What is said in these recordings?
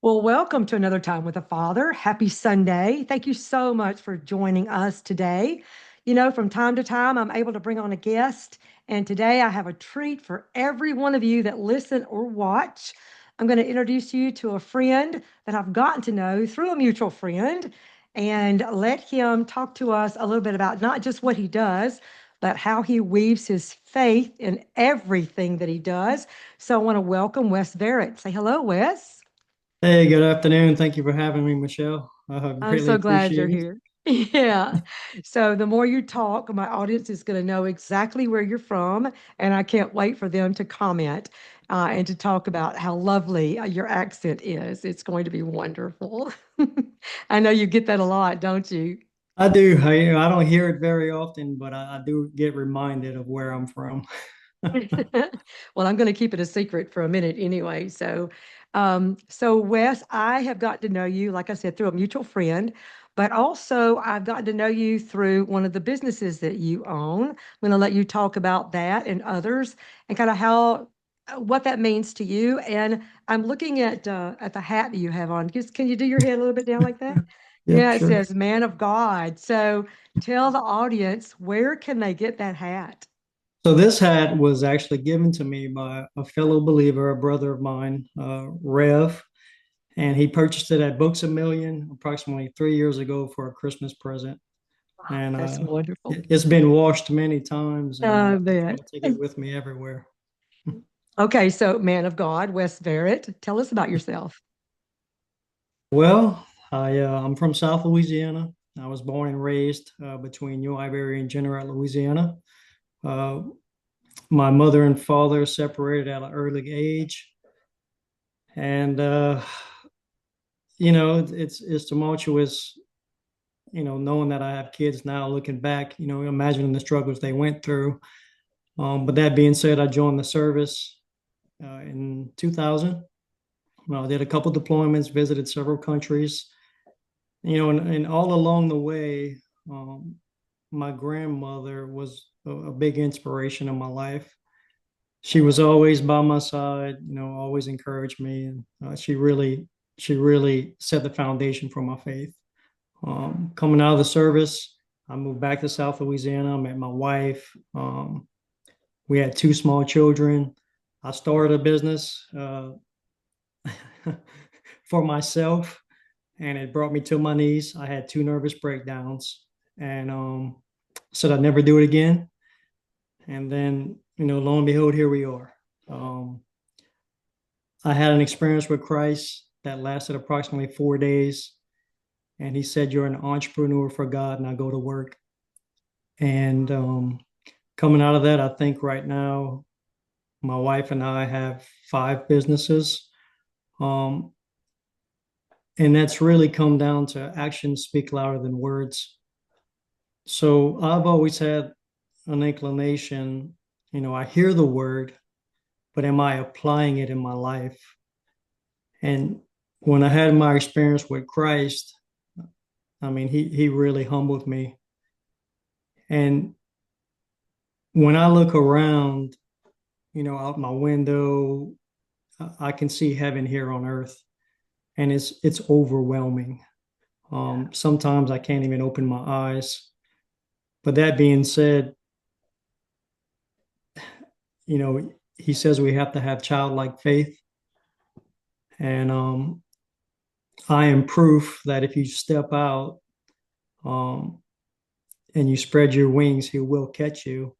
Well, welcome to another time with a father. Happy Sunday. Thank you so much for joining us today. From time to time, I'm able to bring on a guest, and today I have a treat for every one of you that listen or watch. I'm going to introduce you to a friend that I've gotten to know through a mutual friend and let him talk to us a little bit about not just what he does, but how he weaves his faith in everything that he does. So I want to welcome Wes Verret. Say hello, Wes. Hey, good afternoon. Thank you for having me, Michelle. I I'm greatly so glad you're appreciate it. here. Yeah. So the more you talk, my audience is going to know exactly where you're from, and I can't wait for them to comment and to talk about how lovely your accent is. It's going to be wonderful. I know you get that a lot, don't you? I do. I don't hear it very often, but I do get reminded of where I'm from. Well, I'm going to keep it a secret for a minute anyway. So Wes, I have got to know you, like I said, through a mutual friend, but also I've gotten to know you through one of the businesses that you own. I'm going to let you talk about that and others and kind of how what that means to you. And I'm looking at the hat that you have on. Just, can you do your head a little bit down like that? Yep, Yeah, it sure. says man of God. So tell the audience, where can they get that hat? So this hat was actually given to me by a fellow believer, a brother of mine, Rev, and he purchased it at Books A Million approximately 3 years ago for a Christmas present. And That's wonderful. it's been washed many times, and I I try bet. to take it with me everywhere. Okay, so man of God, Wes Verret, tell us about yourself. Well, I'm from South Louisiana. I was born and raised between New Iberia and Jeanerette, Louisiana. Uh, my mother and father separated at an early age, and it's tumultuous. Knowing that I have kids now, looking back, imagining the struggles they went through. But that being said, I joined the service in 2000. I did a couple deployments, visited several countries. And all along the way, um, my grandmother was a big inspiration in my life. She was always by my side, always encouraged me, and she really set the foundation for my faith. Coming out of the service, I moved back to South Louisiana. I met my wife. We had two small children. I started a business for myself, and it brought me to my knees. I had two nervous breakdowns, and said I'd never do it again. And then, lo and behold, here we are. Um, I had an experience with Christ that lasted approximately 4 days, and he said, "You're an entrepreneur for God, now go to work." And coming out of that, I think right now, my wife and I have five businesses. Um, and that's really come down to actions speak louder than words. So I've always had an inclination, I hear the word, but am I applying it in my life? And when I had my experience with Christ, I mean, he really humbled me. And when I look around, out my window, I can see heaven here on earth, and it's overwhelming. Sometimes I can't even open my eyes. But that being said, he says we have to have childlike faith, and I am proof that if you step out um, and you spread your wings, he will catch you.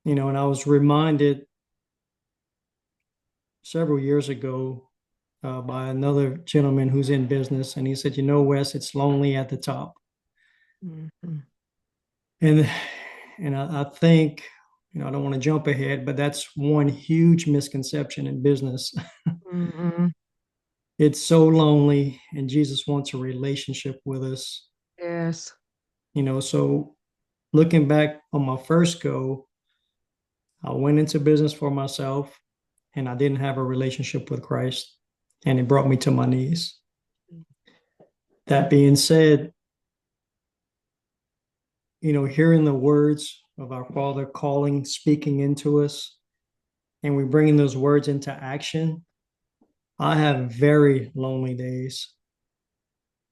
And I was reminded several years ago by another gentleman who's in business, and he said, Wes, it's lonely at the top. Mhm. And I think, I don't want to jump ahead, but that's one huge misconception in business. Mhm. It's so lonely, and Jesus wants a relationship with us. Yes. So looking back on my first go, I went into business for myself, and I didn't have a relationship with Christ, and it brought me to my knees. That being said, hearing the words of our Father calling, speaking into us, and we bringing those words into action, I have very lonely days,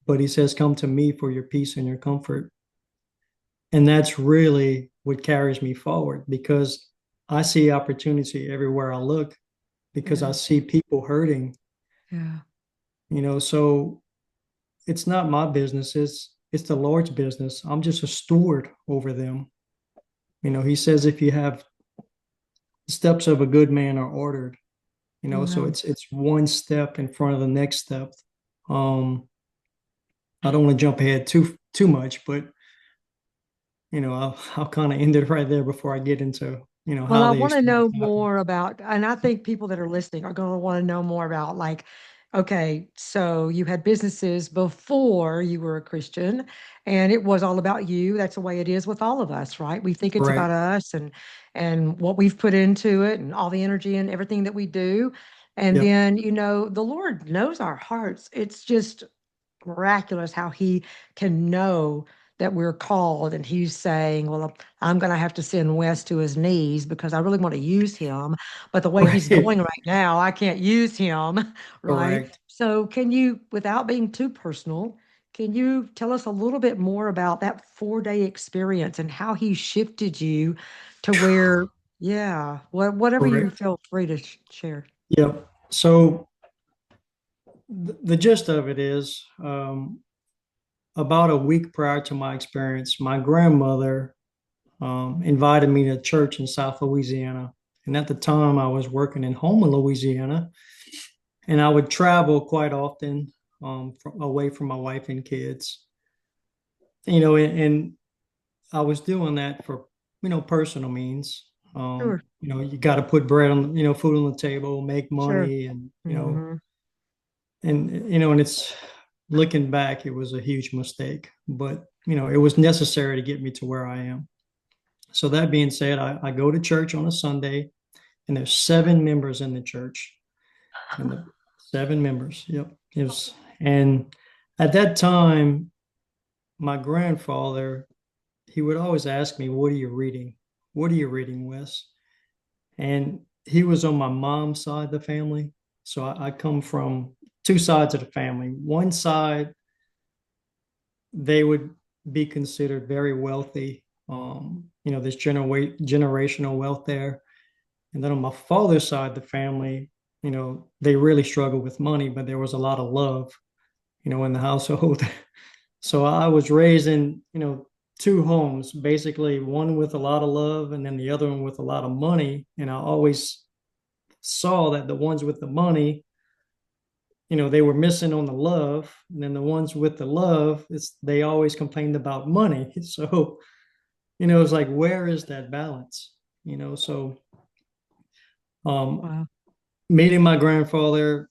but he says, come to me for your peace and your comfort. And that's really what carries me forward because I see opportunity everywhere I look because I Yeah. see people hurting, Yeah. so it's not my business, it's the Lord's business. I'm just a steward over them. He says if you have the steps of a good man are ordered, so Yeah. it's one step in front of the next step. Um, I don't want to jump ahead too much, but I'll kind of end it right there before I get into Well, how I the want to know experience happened. more about, and I think people that are listening are going to want to know more about, like, okay, so you had businesses before you were a Christian, and it was all about you. That's the way it is with all of us, right? We think it's Right. about us and what we've put into it and all the energy and everything that we do. And Yep. then, the Lord knows our hearts. It's just miraculous how he can know that we're called, and he's saying, well, I'm going to have to send Wes to his knees because I really want to use him, but the way he's Right. going right now, I can't use him. Right? Correct. So can you, without being too personal, can you tell us a little bit more about that 4-day experience and how he shifted you to where, yeah, whatever you Correct. feel free to share. Yep. So the gist of it is, about a week prior to my experience, my grandmother invited me to church in South Louisiana. And at the time, I was working in Houma, Louisiana, and I would travel quite often, away from my wife and kids. And I was doing that for personal means. Sure, You got to put bread on, food on the table, make sure. money, and Hmm. and it's looking back, it was a huge mistake, but it was necessary to get me to where I am. So that being said, I go to church on a Sunday, and there's 7 members in the church, and the 7 members. Yep. And at that time, my grandfather, he would always ask me, "What are you reading? What are you reading, Wes?" And he was on my mom's side of the family. So I come from two sides of the family. One side, they would be considered very wealthy. There's generational wealth there. And then on my father's side, the family, they really struggled with money, but there was a lot of love, in the household. So I was raised in, two homes, basically one with a lot of love and then the other one with a lot of money. And I always saw that the ones with the money, they were missing on the love. And then the ones with the love, they always complained about money. So, it's like, where is that balance? So um, Wow. meeting my grandfather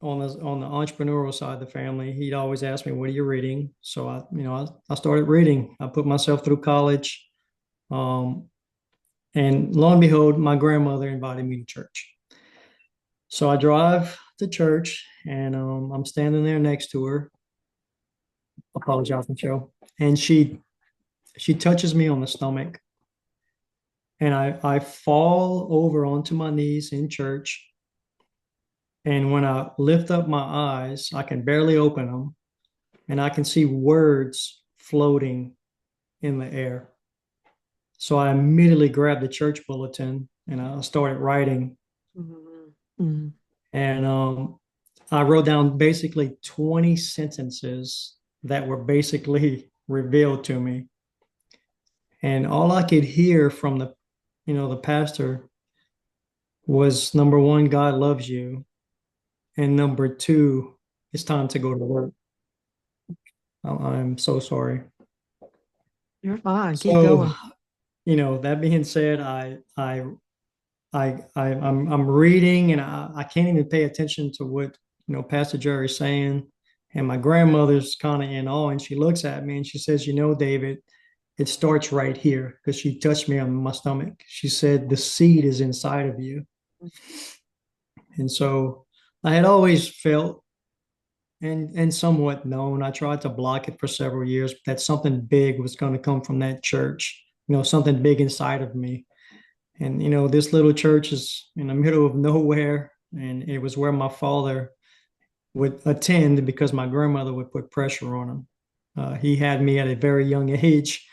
on the entrepreneurial side of the family, he'd always ask me, "What are you reading?" So I started reading. I put myself through college, um, and lo and behold, my grandmother invited me to church. So I drive to church, and I'm standing there next to her. Apologize, Michelle. And she touches me on the stomach, and I fall over onto my knees in church. And when I lift up my eyes, I can barely open them, and I can see words floating in the air. So I immediately grabbed the church bulletin and I started writing. Mhm. Mhm. And I wrote down basically 20 sentences that were basically revealed to me. And all I could hear from the pastor was, number one, God loves you. And number two, it's time to go to work. I'm so sorry. You're fine. Keep So, going. that being said, I'm reading and I can't even pay attention to what Pastor Jerry's saying. And my grandmother's kind of in awe, and she looks at me and she says, David, it starts right here, because she touched me on my stomach. She said, the seed is inside of you. And so I had always felt and somewhat known. I tried to block it for several years, but that something big was going to come from that church, something big inside of me. And this little church is in the middle of nowhere. and it was where my father would attend because my grandmother would put pressure on him. He had me at a very young age.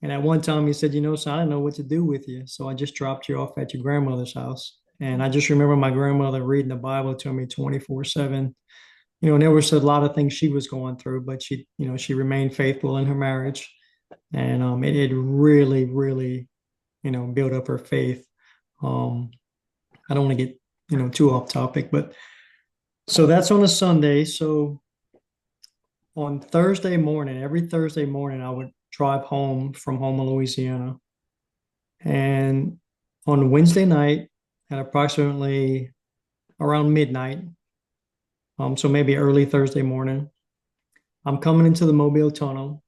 And at one time he said, son, I don't know what to do with you. So I just dropped you off at your grandmother's house. And I just remember my grandmother reading the Bible to me 24/7. And there was a lot of things she was going through, but she remained faithful in her marriage. And it really, really, built up her faith. Um, I don't want to get, too off topic, but so that's on a Sunday. So on Thursday morning, every Thursday morning, I would drive home from home in Louisiana. And on Wednesday night at approximately around midnight, so maybe early Thursday morning, I'm coming into the Mobile Tunnel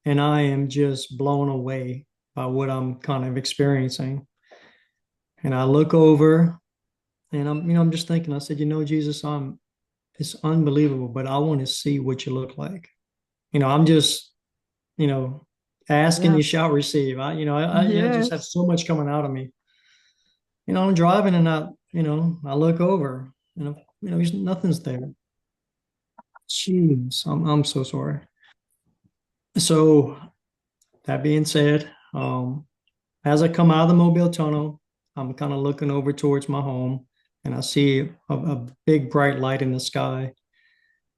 and I am just blown away by what I'm kind of experiencing. And I look over and I'm just thinking, I said, Jesus, it's unbelievable, but I want to see what you look like. I'm just, you know, ask and Yeah. you shall receive. I just have Yes. so much coming out of me. I'm driving and I look over and, nothing's there. Jeez, I'm so sorry. So that being said, as I come out of the Mobile Tunnel, I'm kind of looking over towards my home and I see a big bright light in the sky.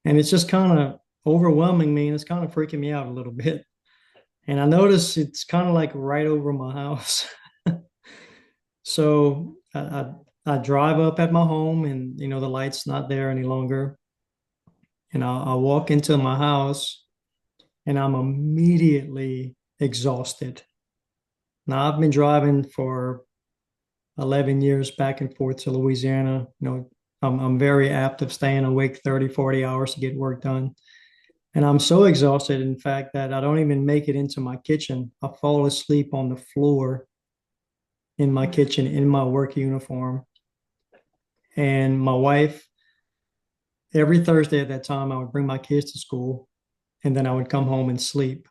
And it's just kind of overwhelming me and it's kind of freaking me out a little bit. And I notice it's kind of like right over my house. So I drive up at my home and, the light's not there any longer. And I walk into my house and I'm immediately exhausted. Now, I've been driving for 11 years back and forth to Louisiana. I'm very apt of staying awake 30, 40 hours to get work done. And I'm so exhausted, in fact, that I don't even make it into my kitchen. I fall asleep on the floor in my kitchen in my work uniform. And my wife, every Thursday at that time, I would bring my kids to school and then I would come home and sleep.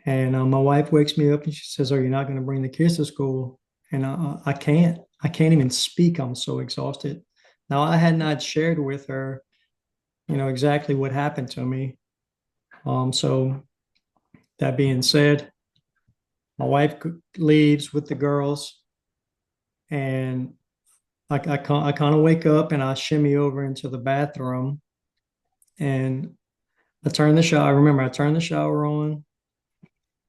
And my wife wakes me up and she says, "Are you not going to bring the kids to school?" And I can't. I can't even speak. I'm so exhausted. Now, I had not shared with her, exactly what happened to me. So that being said, my wife leaves with the girls, and I kind of wake up and I shimmy over into the bathroom, and I turn the shower. I remember I turned the shower on,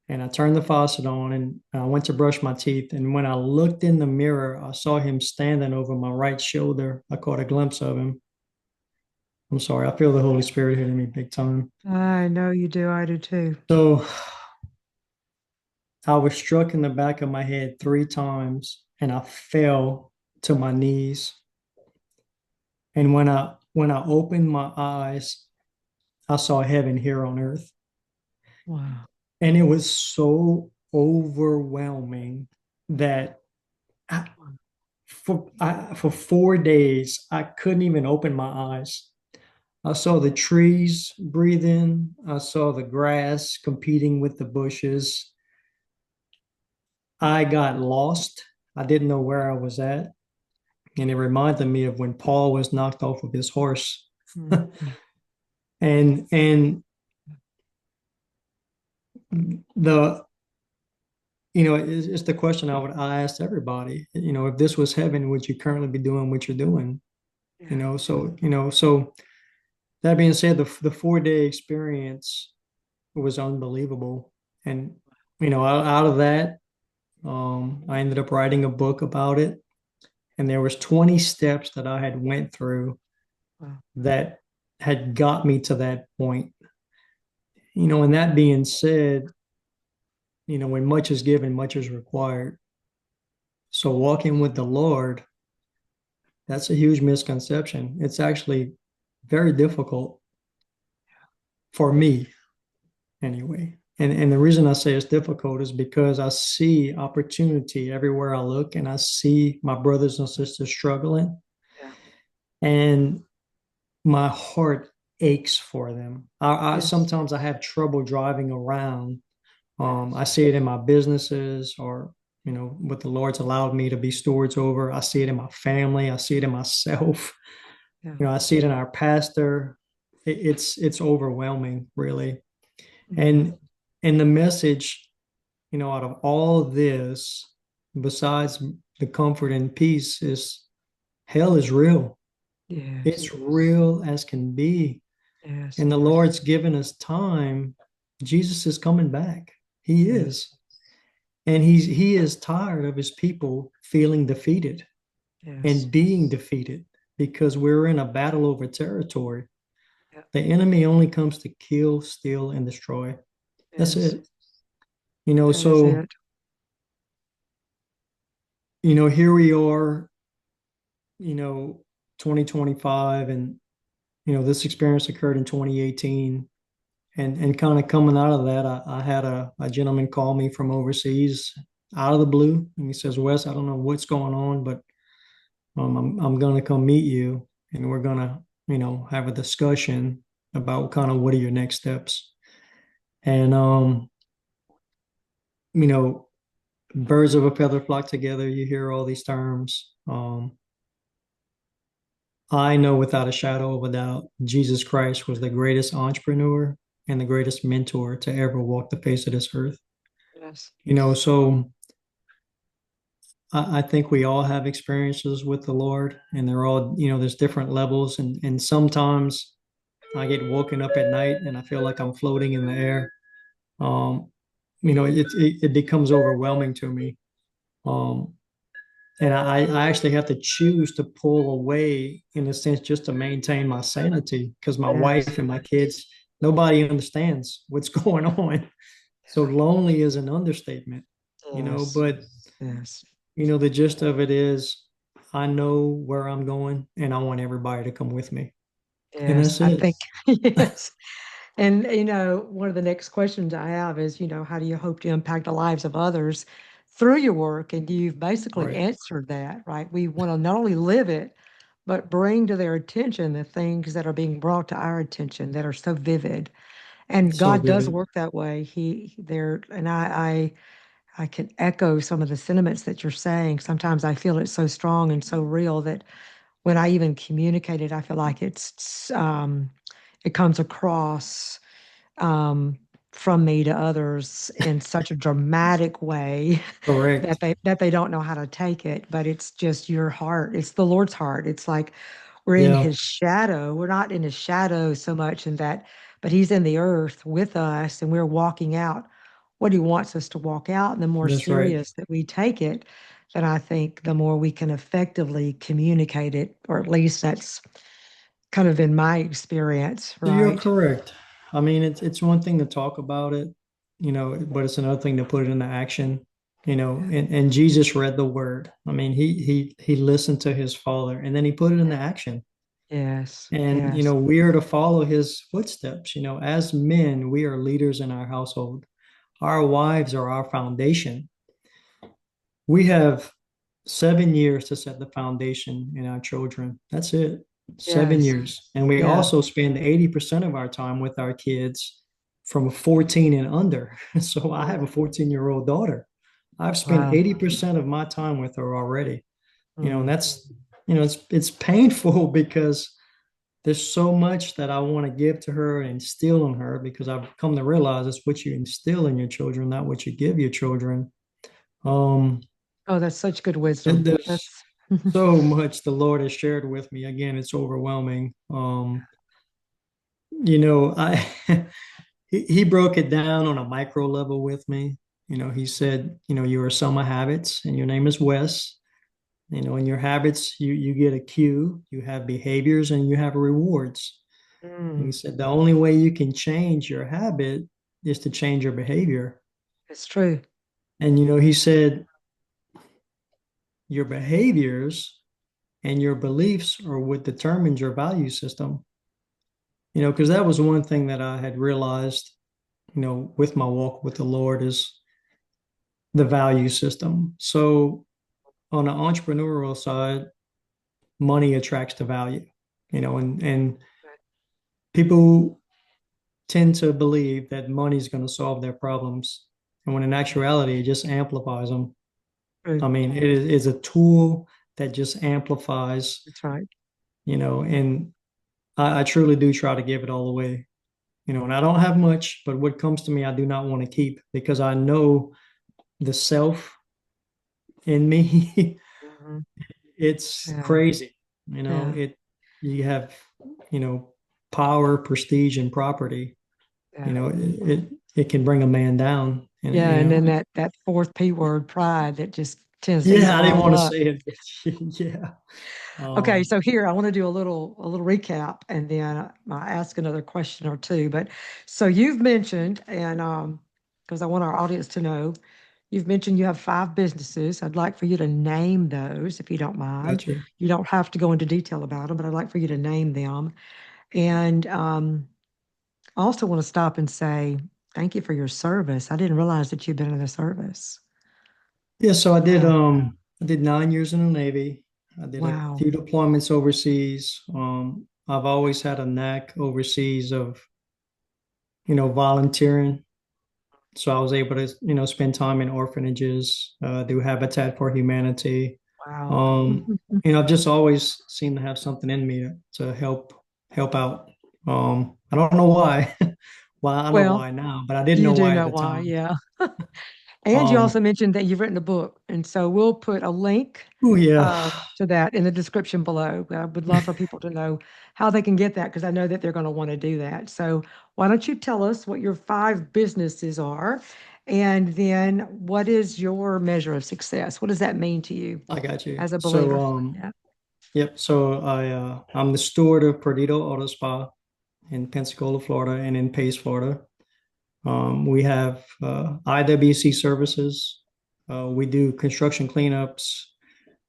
and I turned the faucet on, and I went to brush my teeth. And when I looked in the mirror, I saw him standing over my right shoulder. I caught a glimpse of him. I'm sorry, I feel the Holy Spirit hitting me big time. I know you do. I do too. So I was struck in the back of my head 3 times and I fell to my knees. And when I opened my eyes, I saw heaven here on earth. Wow. And it was so overwhelming that I, for 4 days, I couldn't even open my eyes. I saw the trees breathing. I saw the grass competing with the bushes. I got lost. I didn't know where I was at. And it reminded me of when Paul was knocked off of his horse. Mhm. And the it's the question I asked everybody. If this was heaven, would you currently be doing what you're doing? Yeah. So that being said, the 4 day experience was unbelievable. And out of that, I ended up writing a book about it. And there was 20 steps that I had went through Wow. that had got me to that point. And that being said, when much is given, much is required. So walking with the Lord, that's a huge misconception. It's actually very difficult for me anyway. And the reason I say it's difficult is because I see opportunity everywhere I look and I see my brothers and sisters struggling. Yeah. And my heart aches for them. I Yes. sometimes I have trouble driving around. I see it in my businesses or what the Lord's allowed me to be stewards over. I see it in my family. I see it in myself. Yeah. I see it in our pastor. It's overwhelming, really. Mm. And the message, out of all this, besides the comfort and peace, is hell is real. Yes. It's real as can be. Yes. And the Lord's given us time. Jesus is coming back. He Yes. is. And he is tired of his people feeling defeated Yes. and being defeated because we're in a battle over territory. Yeah. The enemy only comes to kill, steal, and destroy. That's Yes. it. That is So, it. here we are, you know, 2025, and, this experience occurred in 2018. And kind of coming out of that, I had a gentleman call me from overseas out of the blue. And he says, Wes, I don't know what's going on, but I'm going to come meet you and we're going to, have a discussion about kind of what are your next steps. And, you know, birds of a feather flock together. You hear all these terms. I know without a shadow of a doubt, Jesus Christ was the greatest entrepreneur and the greatest mentor to ever walk the face of this earth. Yes. So I think we all have experiences with the Lord, and they're all, there's different levels. And sometimes I get woken up at night and I feel like I'm floating in the air. Um, it becomes overwhelming to me. Um, and I actually have to choose to pull away in a sense just to maintain my sanity because my Yes. wife and my kids, nobody understands what's going on. So lonely is an understatement, Yes. but Yes. the gist of it is I know where I'm going and I want everybody to come with me. And Yes. that's I it. think, yes. And, one of the next questions I have is, how do you hope to impact the lives of others through your work? And you've basically Right. answered that, right? We want to not only live it, but bring to their attention the things that are being brought to our attention that are so vivid. And So God does vivid. work that way. He there, and I can echo some of the sentiments that you're saying. Sometimes I feel it so strong and so real that when I even communicate it, I feel like it comes across um, from me to others in such a dramatic way Correct. that they don't know how to take it. But it's just your heart. It's the Lord's heart. It's like we're in Yeah, His shadow. We're not in His shadow so much in that, but He's in the earth with us, and we're walking out what He wants us to walk out. And the more that's right. serious that we take it, then I think the more we can effectively communicate it, or at least that's kind of in my experience, You're right? correct. I mean, it's one thing to talk about it, but it's another thing to put it into action, and Jesus read the word. I mean, he listened to his father and then he put it into action. Yes, And, yes. we are to follow his footsteps. As men, we are leaders in our household. Our wives are our foundation. We have 7 years to set the foundation in our children. That's it. seven Yes. years. And we Yeah. also spend 80% of our time with our kids from 14 and under. So I have a 14-year-old daughter. I've spent Wow. 80% of my time with her already. And Mm. that's, it's painful because there's so much that I want to give to her and instill in her because I've come to realize it's what you instill in your children, not what you give your children. Um, Oh, that's such good wisdom. there's That's so much the Lord has shared with me. Again, it's overwhelming. I he broke it down on a micro level with me. He said, you are a sum of habits, and your name is Wes. In your habits, you get a cue, you have behaviors, and you have rewards. And he mm, said the only way you can change your habit is to change your behavior. it's true. And he said your behaviors and your beliefs are what determines your value system. Because that was one thing that I had realized, with my walk with the Lord is the value system. So on the entrepreneurial side, money attracts to value, and people tend to believe that money is going to solve their problems. And when in actuality, it just amplifies them. True. I mean, it is a tool that just amplifies, That's right. and I truly do try to give it all away, and I don't have much, but what comes to me, I do not want to keep because I know the self in me. Mhm. It's Yeah. crazy. Yeah. You have, you know, power, prestige, and property. Yeah. It can bring a man down. And, Yeah. And then that fourth P word, pride, that just tends to eat yeah, it I didn't all want to up. say it, but yeah. Okay, Um, so here I want to do a little recap, and then I ask another question or two. But so you've mentioned, and because I want our audience to know, you've mentioned you have five businesses. I'd like for you to name those, if you don't mind. gotcha. You don't have to go into detail about them, but I'd like for you to name them. And I also want to stop and say thank you for your service. I didn't realize that you'd been in the service. Yeah, so Wow. I did 9 years in the Navy. I did a Wow. few deployments overseas. I've always had a knack overseas of, volunteering. So I was able to, spend time in orphanages, do Habitat for Humanity. Wow. Um, I've just always seemed to have something in me to help out. I don't know why. Well, I know Well, why now, but I didn't you know do why at know the why, time. yeah. And you Um, also mentioned that you've written a book, and so we'll put a link oh yeah, to that in the description below. I would love for people to know how they can get that because I know that they're going to want to do that. So why don't you tell us what your five businesses are, and then what is your measure of success? What does that mean to you I got you. as a So, believer? Yeah. yep. So I'm the steward of Perdido Auto Spa in Pensacola, Florida, and in Pace, Florida. We have IWC services. We do construction cleanups,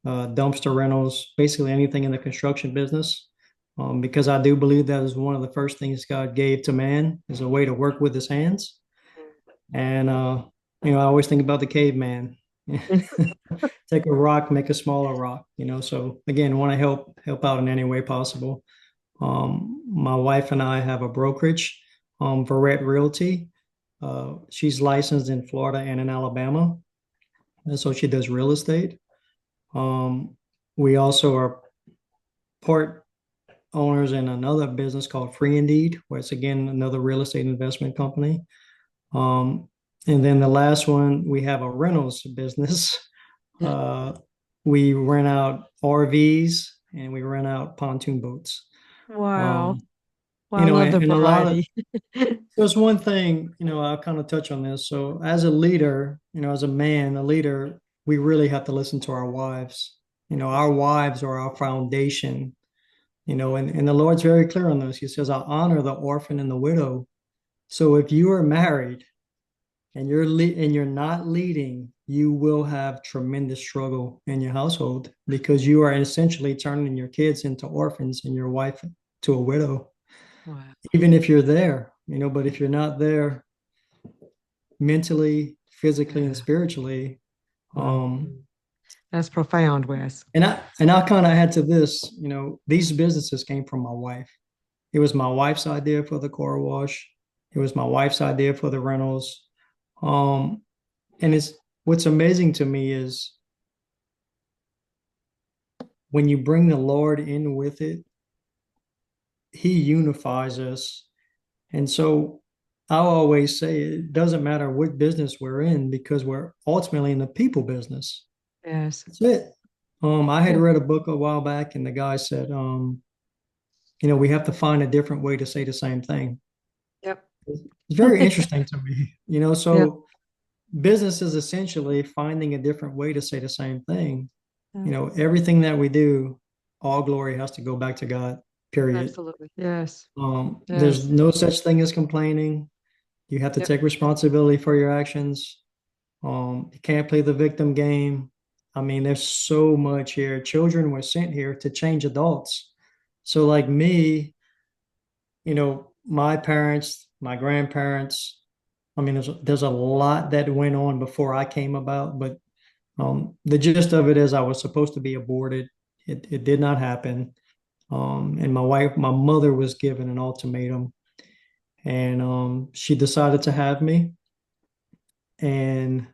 dumpster rentals, basically anything in the construction business. Because I do believe that is one of the first things God gave to man is a way to work with his hands. And I always think about the caveman. Take a rock, make a smaller rock. So again, want to help out in any way possible. My wife and I have a brokerage, Verret Realty. She's licensed in Florida and in Alabama, and so she does real estate. We also are part owners in another business called Free Indeed, where it's again another real estate investment company. Um, and then the last one, we have a rentals business. Uh, we rent out RVs and we rent out pontoon boats. Wow. Um, Well, I love the and a lot of variety. there's one thing, I'll kind of touch on this. So as a leader, as a man, a leader, we really have to listen to our wives. Our wives are our foundation, and the Lord's very clear on this. He says, I honor the orphan and the widow. So if you are married and you're not leading, you will have tremendous struggle in your household because you are essentially turning your kids into orphans and your wife to a widow, Wow. even if you're there, but if you're not there mentally, physically, and Yeah. spiritually. Wow. Um, That's profound, Wes. and I kind of had to this, these businesses came from my wife. It was my wife's idea for the car wash. It was my wife's idea for the rentals. Um, and it's what's amazing to me is when you bring the Lord in with it, He unifies us. And so I'll always say it doesn't matter what business we're in because we're ultimately in the people business. Yes. That's it. I had Yeah. read a book a while back, and the guy said, we have to find a different way to say the same thing. Yep. It's very interesting to me, Yep. so business is essentially finding a different way to say the same thing. Yeah. Everything that we do, all glory has to go back to God, period. Absolutely. Yes. There's Yes. no such thing as complaining. You have to Yep. take responsibility for your actions. You can't play the victim game. I mean, there's so much here. Children were sent here to change adults. So, like me, my parents, my grandparents, I mean, there's a lot that went on before I came about, but the gist of it is I was supposed to be aborted. It did not happen. And my mother was given an ultimatum, and she decided to have me. And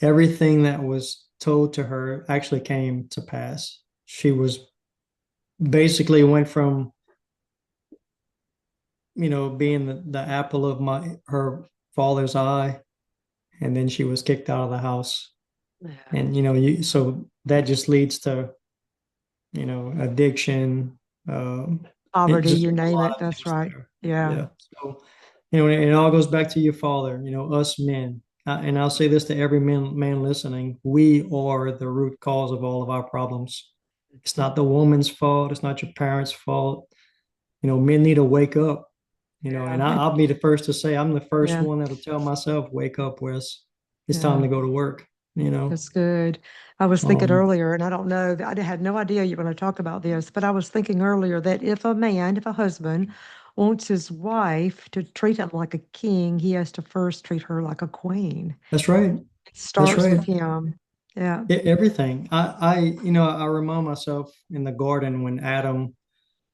everything that was told to her actually came to pass. She was basically went from, being the apple of her father's eye, and then she was kicked out of the house. Yeah. And so that just leads to, addiction. It Poverty, just you a name lot it. of That's things right. there. Yeah. Yeah. So, it all goes back to your father, us men. And I'll say this to every man listening: we are the root cause of all of our problems. It's not the woman's fault. It's not your parents' fault. Men need to wake up. Yeah. And I'll be the first to say I'm the first Yeah. one that'll tell myself, "Wake up, Wes. It's time Yeah. to go to work." That's good. I was thinking Um, earlier, and I don't know, I had no idea you were going to talk about this, but I was thinking earlier that if a husband wants his wife to treat him like a king, he has to first treat her like a queen. that's right. It That's starts right. with him. Yeah. Everything. I remind myself in the garden when Adam,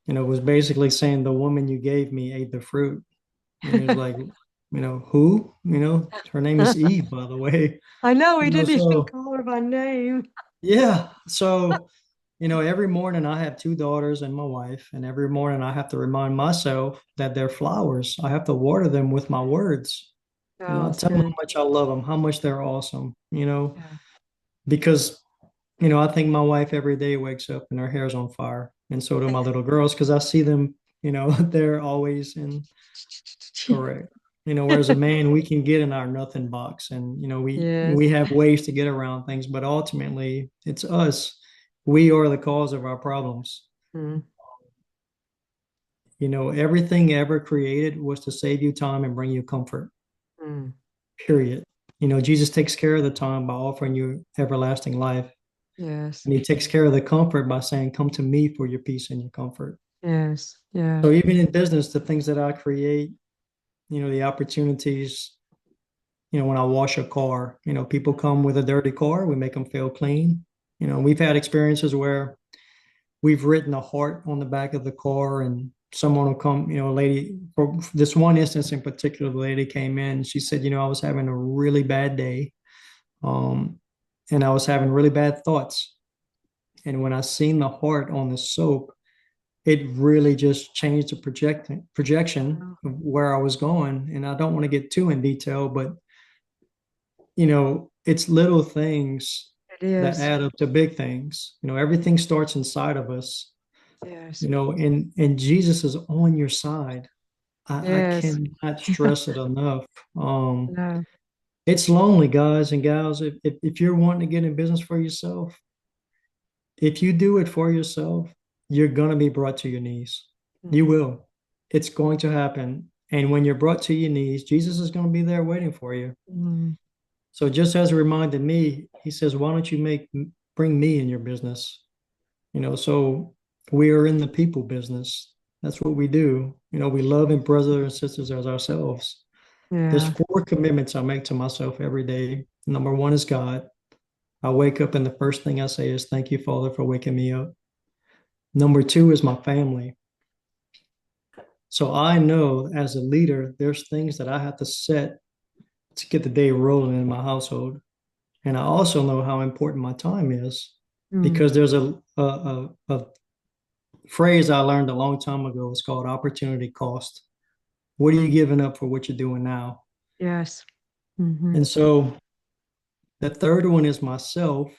was basically saying, "The woman you gave me ate the fruit." And he was like, "Who?" Her name is Eve, by the way. I know he didn't even So call her by name. yeah. So, every morning I have two daughters and my wife, and every morning I have to remind myself that they're flowers. I have to water them with my words. Oh, I that's tell them how good. much I love them, how much they're awesome, Yeah. because, I think my wife every day wakes up and her hair's on fire. And so do my little girls, because I see them, they're always in correct. Whereas a man, we can get in our nothing box, and, we Yes. have ways to get around things, but ultimately it's us. We are the cause of our problems. Mm, Everything ever created was to save you time and bring you comfort, mm. period. Jesus takes care of the time by offering you everlasting life. Yes. And he takes care of the comfort by saying, "Come to me for your peace and your comfort." Yes. Yeah. So even in business, the things that I create, the opportunities, when I wash a car, people come with a dirty car, we make them feel clean. We've had experiences where we've written a heart on the back of the car, and someone will come, a lady, for this one instance in particular, the lady came in, she said, I was having a really bad day. Um, and I was having really bad thoughts. And when I seen the heart on the soap, it really just changed the projection Wow. of where I was going. And I don't want to get too in detail, but it's little things It that is. add up to big things. Everything starts inside of us, Yes. and Jesus is on your side. I Yes. cannot stress it enough. No. It's lonely, guys and gals. If you're wanting to get in business for yourself, if you do it for yourself, you're going to be brought to your knees. You Mm, will. It's going to happen. And when you're brought to your knees, Jesus is going to be there waiting for you. mm. So just as a reminder to me, he says, "Why don't you bring me in your business?" So we are in the people business. That's what we do. We love and brothers and sisters as ourselves. There's Yeah. four commitments I make to myself every day. Number one is God. I wake up and the first thing I say is, "Thank you, Father, for waking me up." Number two is my family. So I know as a leader, there's things that I have to set to get the day rolling in my household. And I also know how important my time is, Mm. because there's a phrase I learned a long time ago. It's called opportunity cost. What are you giving up for what you're doing now? Yes. Hmm. And so the third one is myself.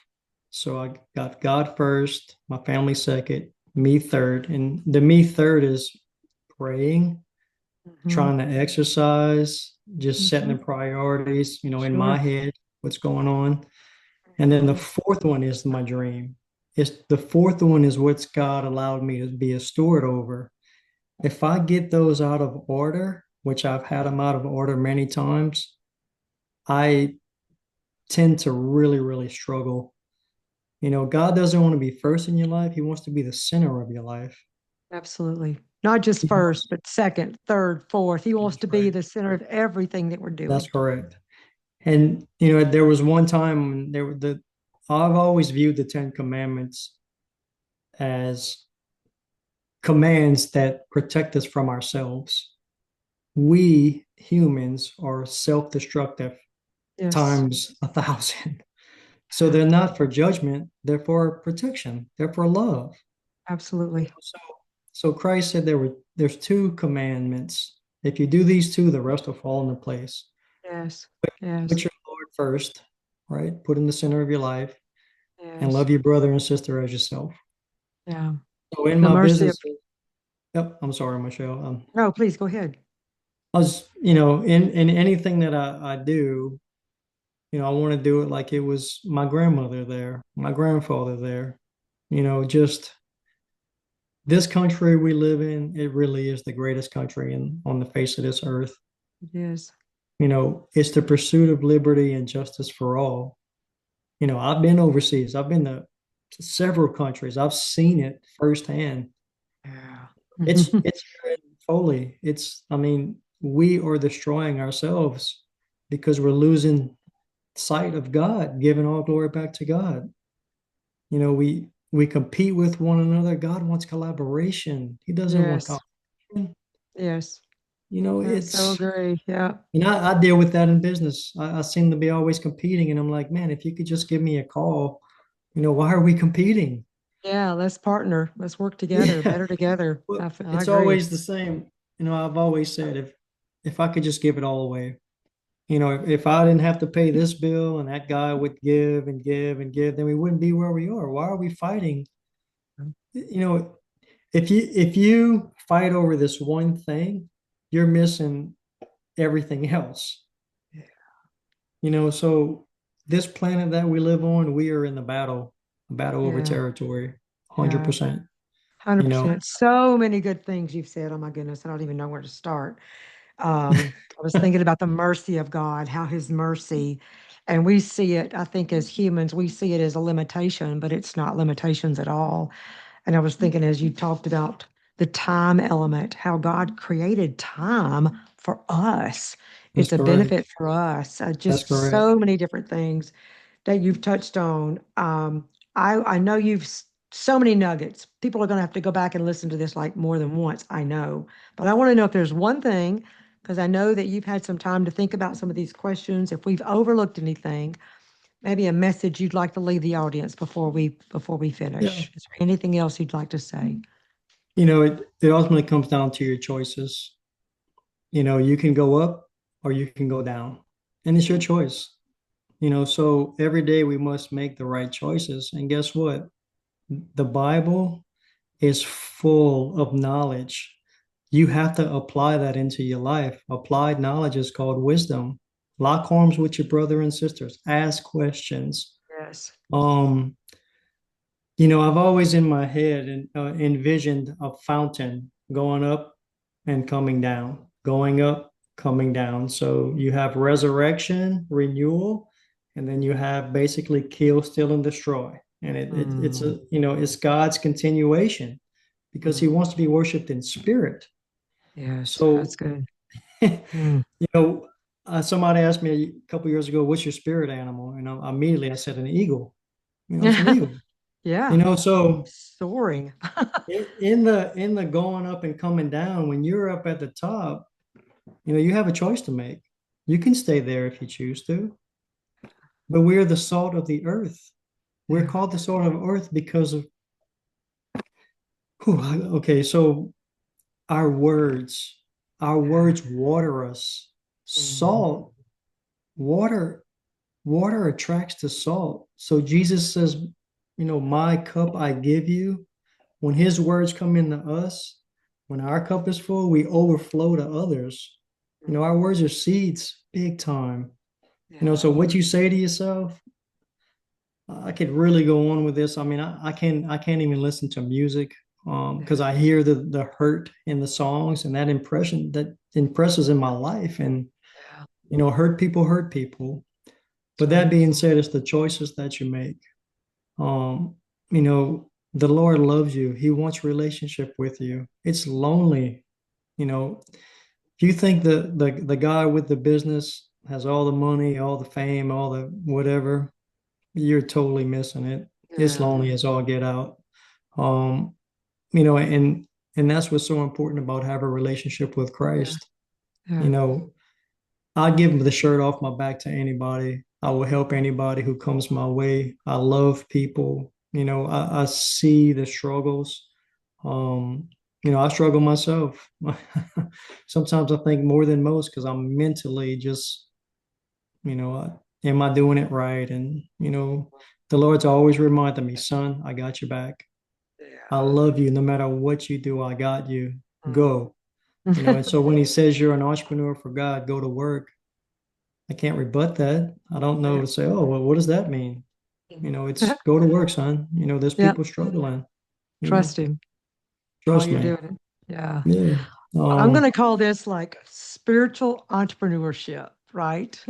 So I got God first, my family second, me third. And the me third is praying, Hmm. trying to exercise, just setting Hmm. the priorities, in my Sure. head, what's going on. And then the Hmm. fourth one is my dream. The fourth one is what's God allowed me to be a steward over. If I get those out of order, which I've had them out of order many times, I tend to really, really struggle. God doesn't want to be first in your life. He wants to be the center of your life. Absolutely. Not just He first, wants, but second, third, fourth. He wants that's to be right. the center of everything that we're That's doing. correct. And there was one time when I've always viewed the Ten Commandments as commands that protect us from ourselves. We humans are self-destructive Yes. times 1,000. So they're not for judgment, they're for protection, they're for love. Absolutely. So Christ said there's two commandments. If you do these two, the rest will fall into place. Yes. Put Yes. your Lord first, right? Put in the center of your life and Yes. love your brother and sister as yourself. Yeah. So in The my mercy of, business, yep, I'm sorry, Michelle. no, please go ahead. I was, in anything that I do, I want to do it like it was my grandmother there, my grandfather there. Just this country we live in, it really is the greatest country on the face of this earth. Yes. It's the pursuit of liberty and justice for all. I've been overseas. I've been to several countries. I've seen it firsthand. Yeah. It's here in Foley. I mean, we are destroying ourselves because we're losing sight of God, giving all glory back to God. We compete with one another. God wants collaboration. He doesn't want Yes. competition. Yes. I so It's agree. Yeah. I deal with that in business. I seem to be always competing, and I'm like, man, if you could just give me a call, why are we competing? Yeah. Let's partner. Let's work together, Yeah, better together. well, I it's agree. always the same. I've always said if I could just give it all away, if I didn't have to pay this bill and that guy would give and give and give, then we wouldn't be where we are. Why are we fighting? You know, if you fight over this one thing, you're missing everything else. So this planet that we live on, we are in the battle over Yeah. territory, Yeah. 100%. You know, 100%. So many good things you've said. Oh my goodness. I don't even know where to start. I was thinking about the mercy of God, how his mercy, and we see it, I think, as humans, we see it as a limitation, but it's not limitations at all. And I was thinking as you talked about the time element, how God created time for us. that's It's a correct. benefit for us. That's Just correct. so many different things that you've touched on. I know so many nuggets. People are going to have to go back and listen to this like more than once, I know. But I want to know if there's one thing, because I know that you've had some time to think about some of these questions. If we've overlooked anything, maybe a message you'd like to leave the audience before we Yeah. finish. Is there anything else you'd like to say? It ultimately comes down to your choices. You can go up or you can go down, and it's your Mm. choice. So every day we must make the right choices. And guess what? The Bible is full of knowledge. You have to apply that into your life. Applied knowledge is called wisdom. Lock arms with your brother and sisters. Ask questions. Yes. Um, I've always in my head envisioned a fountain going up and coming down, going up, coming down. So you have resurrection, renewal, and then you have basically kill, steal, and destroy. And Mm, it's God's continuation because He mm. wants to be worshipped in spirit. Yes, that's So, good. you Mm. know, somebody asked me a couple years ago, "What's your spirit animal?" And immediately I said, "An eagle." It's an eagle. Yeah, So soaring. in the going up and coming down, when you're up at the top, you have a choice to make. You can stay there if you choose to, but we're the salt of the earth. We're Yeah. called the salt of earth because of, whew, okay, so our words, our Yeah. words water us. Mhm. Salt, water, water attracts to salt. So Jesus says, my cup I give you. When his words come into us, when our cup is full, we overflow to others. Our words are seeds, big time. Yeah. So what you say to yourself, I could really go on with this. I mean, I can't even listen to music because Yeah. I hear the hurt in the songs and that impression that impresses in my life. And Yeah. hurt people. That's But that right. being said, it's the choices that you make. Um, the Lord loves you. He wants relationship with you. It's lonely. If you think the guy with the business has all the money, all the fame, all the whatever, you're totally missing it. It's Yeah. lonely as all get out. Um, and that's what's so important about having a relationship with Yeah. Christ. You Yeah. know, I'd give the shirt off my back to anybody. I will help anybody who comes my way. I love people. I see the struggles. Um, I struggle myself. Sometimes I think more than most because I'm mentally just, am I doing it right? And, the Lord's always reminding me, son, I got your back. I Yeah. love you. No matter what you do, I got you. Mm. Go. And so when he says you're an entrepreneur for God, go to work. I can't rebut that. I don't know Yeah. to say, oh, well, what does that mean? It's go to work, son. There's Yep. people struggling, you know, Trust him while trust you're me. doing it. Yeah. Yeah. I'm going Um, to call this like spiritual entrepreneurship, right?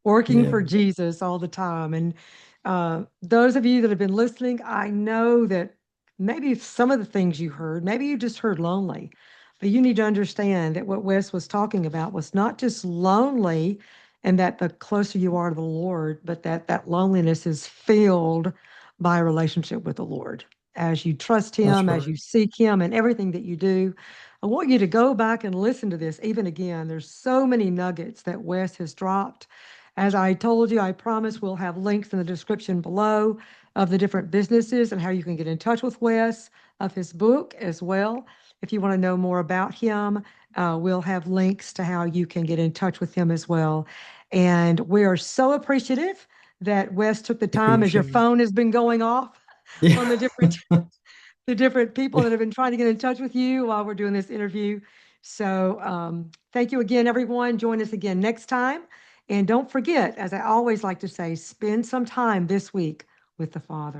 Working yeah, for Jesus all the time. And those of you that have been listening, I know that maybe some of the things you heard, maybe you just heard lonely, but you need to understand that what Wes was talking about was not just lonely and that the closer you are to the Lord, but that loneliness is filled by a relationship with the Lord. As you trust that's Him, as right. you seek Him in everything that you do, I want you to go back and listen to this even again. There's so many nuggets that Wes has dropped. As I told you, I promise we'll have links in the description below of the different businesses and how you can get in touch with Wes, of his book as well. If you want to know more about him, we'll have links to how you can get in touch with him as well. And we are so appreciative that Wes took the I time as your appreciate it. phone has been going off Yeah. on the different people that have been trying to get in touch with you while we're doing this interview. So thank you again, everyone. Join us again next time. And don't forget, as I always like to say, spend some time this week with the Father.